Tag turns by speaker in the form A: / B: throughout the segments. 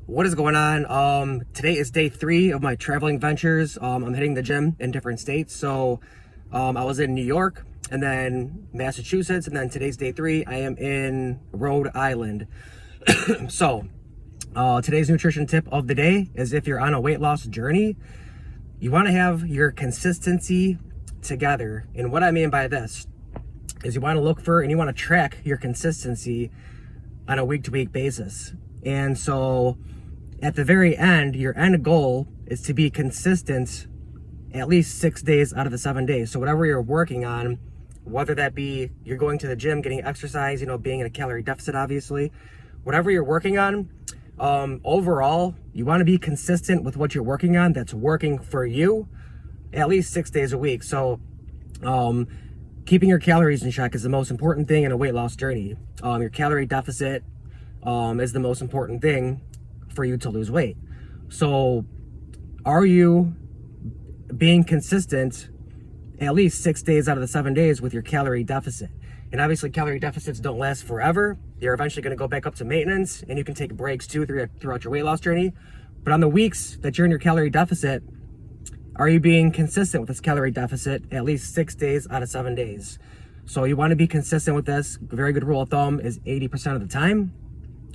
A: What is going on? Today is day 3 of my traveling ventures. I'm hitting the gym in different states. So I was in New York and then Massachusetts, and then today's day 3. I am in Rhode Island. So today's nutrition tip of the day is if you're on a weight loss journey, you want to have your consistency together. And what I mean by this is you want to look for and you want to track your consistency on a week-to-week basis. And so at the very end, your end goal is to be consistent at least 6 days out of the 7 days. So whatever you're working on, whether that be you're going to the gym, getting exercise, being in a calorie deficit, obviously, whatever you're working on, overall, you want to be consistent with what you're working on that's working for you at least 6 days a week. So keeping your calories in check is the most important thing in a weight loss journey. Your calorie deficit is the most important thing for you to lose weight. So are you being consistent at least 6 days out of the 7 days with your calorie deficit? And obviously calorie deficits don't last forever. You're eventually going to go back up to maintenance, and you can take breaks too throughout your weight loss journey. But on the weeks that you're in your calorie deficit, are you being consistent with this calorie deficit at least 6 days out of 7 days? So you want to be consistent with this. A very good rule of thumb is 80% of the time.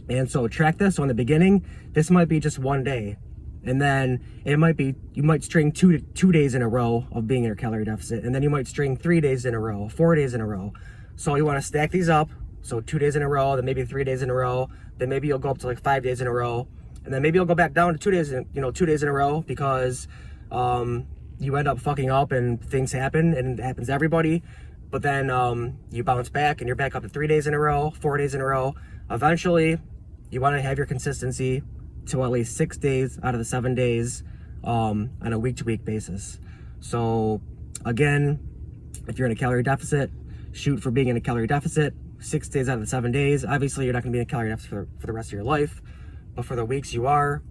A: And so track this. So in the beginning, this might be just 1 day. And then it might be, you might string two days in a row of being in your calorie deficit. And then you might string 3 days in a row, 4 days in a row. So you want to stack these up. So 2 days in a row, then maybe 3 days in a row. Then maybe you'll go up to like 5 days in a row. And then maybe you'll go back down to 2 days, 2 days in a row, because you end up fucking up and things happen, and it happens to everybody. But then you bounce back and you're back up to 3 days in a row, 4 days in a row. Eventually, you want to have your consistency to at least 6 days out of the 7 days on a week-to-week basis. So again, if you're in a calorie deficit, shoot for being in a calorie deficit 6 days out of the 7 days. Obviously, you're not going to be in a calorie deficit for the rest of your life, but for the weeks you are,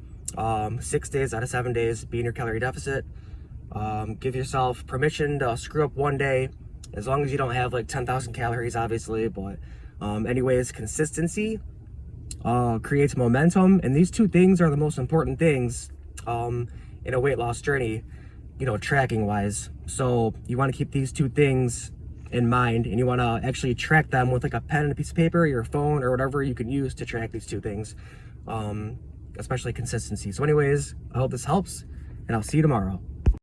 A: 6 days out of 7 days, be in your calorie deficit. Give yourself permission to screw up 1 day, as long as you don't have like 10,000 calories, obviously. But anyways, consistency creates momentum, and these two things are the most important things in a weight loss journey, tracking wise. So you want to keep these two things in mind, and you want to actually track them with like a pen and a piece of paper, your phone, or whatever you can use to track these two things, especially consistency. So anyways, I hope this helps, and I'll see you tomorrow.